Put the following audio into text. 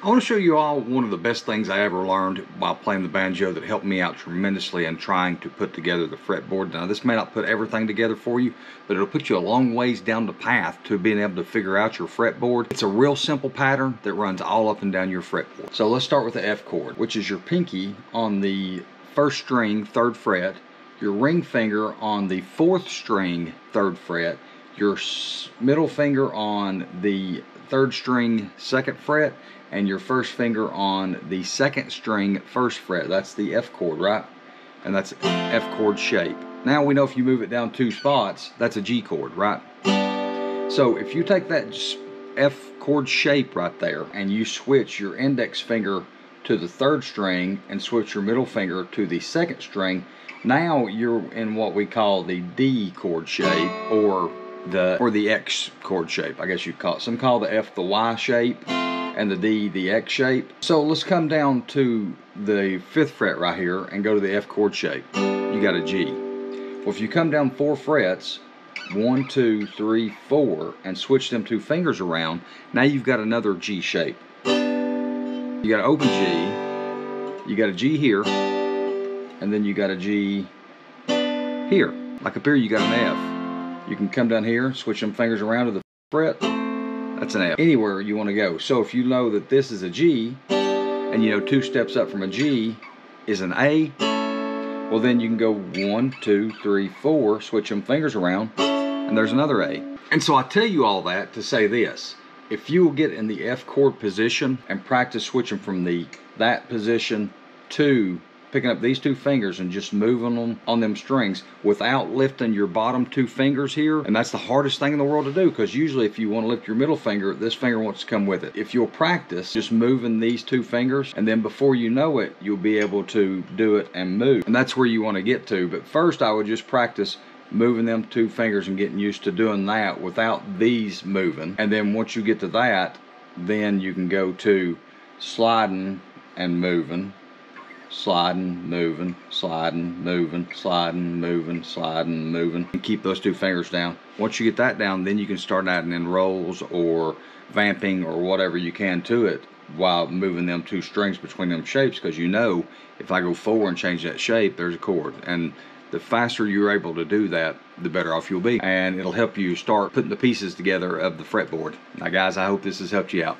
I want to show you all one of the best things I ever learned while playing the banjo that helped me out tremendously in trying to put together the fretboard. Now this may not put everything together for you, but it'll put you a long ways down the path to being able to figure out your fretboard. It's a real simple pattern that runs all up and down your fretboard. So let's start with the F chord, which is your pinky on the first string, 3rd fret, your ring finger on the 4th string, 3rd fret, your middle finger on the 3rd string, 2nd fret, and your first finger on the 2nd string, 1st fret. That's the F chord, right? And that's F chord shape. Now we know if you move it down 2 spots, that's a G chord, right? So if you take that F chord shape right there and you switch your index finger to the 3rd string and switch your middle finger to the 2nd string, now you're in what we call the D chord shape, or the X chord shape, I guess you'd call it. Some call the F the Y shape and the D the X shape. So let's come down to the 5th fret right here and go to the F chord shape. You got a G. Well, if you come down 4 frets, 1, 2, 3, 4, and switch them 2 fingers around, now you've got another G shape. You got an open G, you got a G here, and then you got a G here. Like up here you got an F. You can come down here, switch them fingers around to the fret, that's an F. Anywhere you want to go. So if you know that this is a G, and you know 2 steps up from a G is an A, well then you can go 1, 2, 3, 4, switch them fingers around, and there's another A. And so I tell you all that to say this: if you will get in the F chord position and practice switching from that position to picking up these 2 fingers and just moving them on them strings without lifting your bottom 2 fingers here, and that's the hardest thing in the world to do, because usually if you want to lift your middle finger, this finger wants to come with it. If you'll practice just moving these 2 fingers, and then before you know it, you'll be able to do it and move. And that's where you want to get to. But first I would just practice moving them 2 fingers and getting used to doing that without these moving. And then once you get to that, then you can go to sliding and moving, sliding, moving, sliding, moving, sliding, moving, sliding, moving, and keep those 2 fingers down. Once you get that down, then you can start adding in rolls or vamping or whatever you can to it while moving them 2 strings between them shapes, because you know if I go 4 and change that shape, there's a chord. And the faster you're able to do that, the better off you'll be, and it'll help you start putting the pieces together of the fretboard. Now guys, I hope this has helped you out.